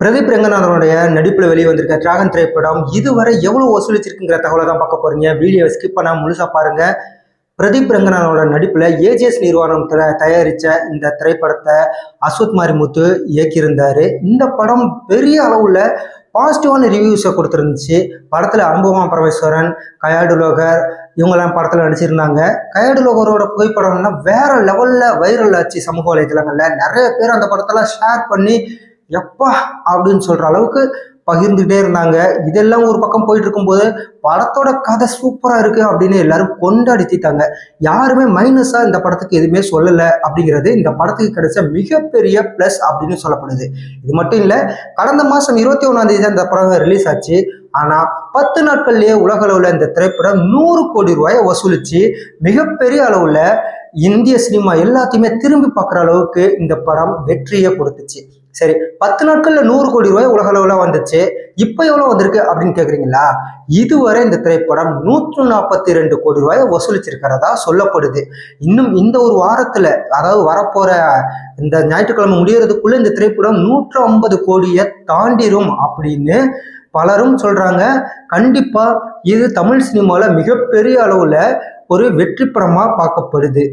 பிரதீப் ரங்கநாதனுடைய நடிப்பில் வெளியே வந்திருக்க டிராகன் திரைப்படம் இதுவரை எவ்வளோ வசூலிச்சிருக்குங்கிற தகவலை தான் பார்க்க போறீங்க. வீடியோ ஸ்கிப் பண்ணாம முழுசா பாருங்க. பிரதீப் ரங்கநாதனோட நடிப்பில் ஏஜிஎஸ் நிறுவனம் தயாரித்த இந்த திரைப்படத்தை அஸ்வத் மாரிமுத்து இயக்கியிருந்தாரு. இந்த படம் பெரிய அளவில் பாசிட்டிவான ரிவ்யூஸை கொடுத்துருந்துச்சு. படத்தில் அனுபவா பரமேஸ்வரன், கயாடு லோகர் இவங்கெல்லாம் படத்தில் நடிச்சிருந்தாங்க. கயாடு லோகரோட புகைப்படம்லாம் வேற லெவலில் வைரல் ஆச்சு. சமூக வலைதளங்களில் நிறைய பேர் அந்த படத்தெல்லாம் ஷேர் பண்ணி எப்பா அப்படின்னு சொல்ற அளவுக்கு பகிர்ந்துகிட்டே இருந்தாங்க. இதெல்லாம் ஒரு பக்கம் போயிட்டு இருக்கும்போது படத்தோட கதை சூப்பரா இருக்கு அப்படின்னு எல்லாரும் கொண்டாடி தீட்டாங்க. யாருமே மைனஸா இந்த படத்துக்கு எதுவுமே சொல்லலை அப்படிங்கிறது இந்த படத்துக்கு கிடைச்ச மிகப்பெரிய பிளஸ் அப்படின்னு சொல்லப்படுது. இது மட்டும் இல்ல, கடந்த மாசம் 21ஆம் தேதி அந்த படம் ரிலீஸ் ஆச்சு. ஆனா 10 நாட்கள்லயே உலக அளவுல இந்த திரைப்படம் 100 கோடி ரூபாயை வசூலிச்சு மிகப்பெரிய அளவுல இந்திய சினிமா எல்லாத்தையுமே திரும்பி பார்க்குற அளவுக்கு இந்த படம் வெற்றியை கொடுத்துச்சு. சரி, 10 நாட்கள்ல 100 கோடி ரூபாய் உலக அளவுல வந்துச்சு. இப்ப எவ்வளவு வந்திருக்கு அப்படின்னு கேக்குறீங்களா? இதுவரை இந்த திரைப்படம் 142 கோடி ரூபாயை வசூலிச்சிருக்கிறதா சொல்லப்படுது. இன்னும் இந்த ஒரு வாரத்துல, அதாவது வரப்போற இந்த ஞாயிற்றுக்கிழமை முடியறதுக்குள்ள இந்த திரைப்படம் 150 கோடியை தாண்டிரும் அப்படின்னு பலரும் சொல்றாங்க. கண்டிப்பா இது தமிழ் சினிமால மிகப்பெரிய அளவுல ஒரு வெற்றி படமா பார்க்கப்படுது.